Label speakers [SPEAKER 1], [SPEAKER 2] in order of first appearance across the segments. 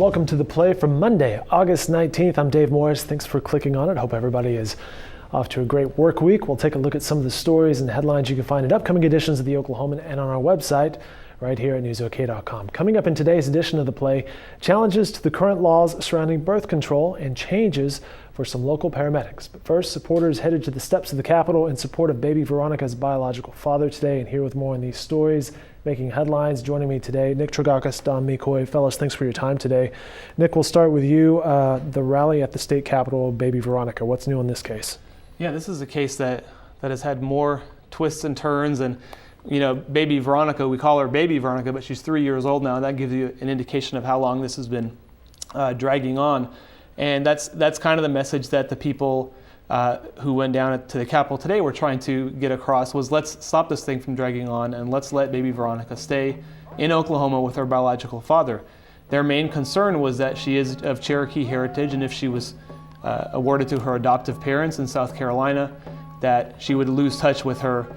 [SPEAKER 1] welcome to The Play for Monday, August 19th. I'm Dave Morris. Thanks for clicking on it. Hope everybody is off to a great work week. We'll take a look at some of the stories and headlines you can find in upcoming editions of The Oklahoman and on our website right here at newsok.com. Coming up in today's edition of The Play, challenges to the current laws surrounding birth control and changes for some local paramedics. But first, supporters headed to the steps of the Capitol in support of Baby Veronica's biological father today. And here with more on these stories, making headlines, joining me today, Nick Tragakis, Don McCoy. Fellas, thanks for your time today. Nick, we'll start with you. The rally at the state capitol, Baby Veronica. What's new in this case?
[SPEAKER 2] Yeah, this is a case that has had more twists and turns. And, you know, Baby Veronica, we call her Baby Veronica, but she's 3 years old now. That gives you an indication of how long this has been dragging on. And that's kind of the message that the people who went down to the Capitol today were trying to get across was, let's stop this thing from dragging on and let's let Baby Veronica stay in Oklahoma with her biological father. Their main concern was that she is of Cherokee heritage, and if she was awarded to her adoptive parents in South Carolina, that she would lose touch with her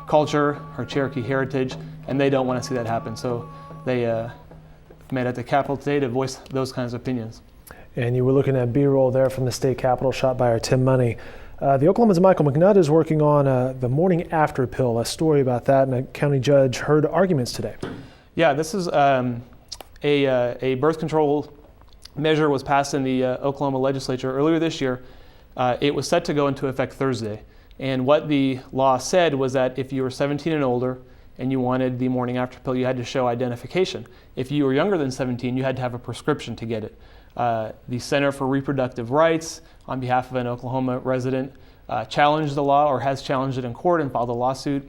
[SPEAKER 2] culture, her Cherokee heritage, and they don't want to see that happen. So they met at the Capitol today to voice those kinds of opinions.
[SPEAKER 1] And you were looking at B-roll there from the state capitol shot by our Tim Money. The Oklahoman's Michael McNutt is working on the morning after pill, a story about that, and a county judge heard arguments today. Yeah,
[SPEAKER 2] this is a birth control measure was passed in the Oklahoma legislature earlier this year. It was set to go into effect Thursday. And what the law said was that if you were 17 and older and you wanted the morning after pill, you had to show identification. If you were younger than 17, you had to have a prescription to get it. The Center for Reproductive Rights, on behalf of an Oklahoma resident, challenged the law, or has challenged it in court and filed a lawsuit.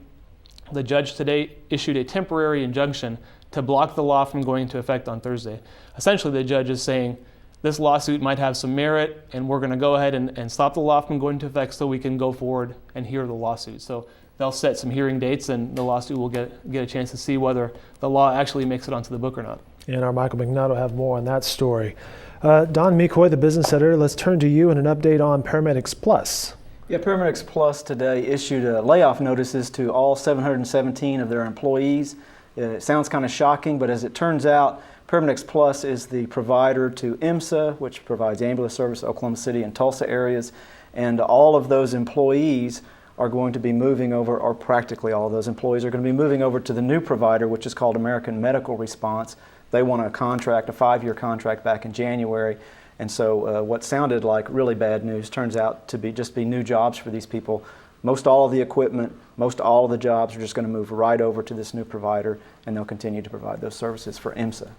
[SPEAKER 2] The judge today issued a temporary injunction to block the law from going into effect on Thursday. Essentially, the judge is saying this lawsuit might have some merit, and we're going to go ahead and stop the law from going into effect so we can go forward and hear the lawsuit. So they'll set some hearing dates, and the lawsuit will get a chance to see whether the law actually makes it onto the book or not.
[SPEAKER 1] And our Michael McNutt will have more on that story. Don McCoy, the business editor, let's turn to you and an update on Paramedics Plus.
[SPEAKER 3] Yeah, Paramedics Plus today issued layoff notices to all 717 of their employees. It sounds kind of shocking, but as it turns out, Paramedics Plus is the provider to IMSA, which provides ambulance service to Oklahoma City and Tulsa areas, and all of those employees are going to be moving over, or practically all of those employees are going to be moving over to the new provider, which is called American Medical Response. They won a 5-year contract back in January, and so what sounded like really bad news turns out to be just new jobs for these people. Most all of the equipment, most all of the jobs are just going to move right over to this new provider, and they'll continue to provide those services for IMSA.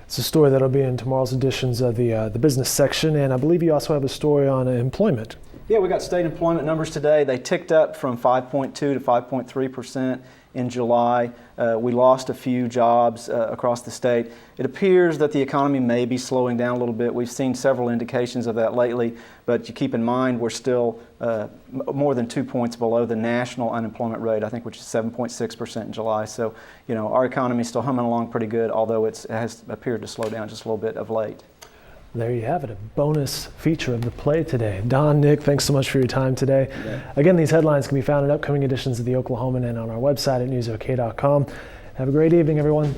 [SPEAKER 1] It's a story that'll be in tomorrow's editions of the business section, and I believe you also have a story on employment.
[SPEAKER 3] Yeah, we got state employment numbers today. They ticked up from 5.2 to 5.3% in July. We lost a few jobs across the state. It appears that the economy may be slowing down a little bit. We've seen several indications of that lately, but you keep in mind we're still more than 2 points below the national unemployment rate, I think, which is 7.6% in July. So, you know, our economy is still humming along pretty good, although it has appeared to slow down just a little bit of late.
[SPEAKER 1] There you have it, a bonus feature of The Play today. Don, Nick, thanks so much for your time today.
[SPEAKER 3] Yeah.
[SPEAKER 1] Again, these headlines can be found in upcoming editions of The Oklahoman and on our website at newsok.com. Have a great evening, everyone.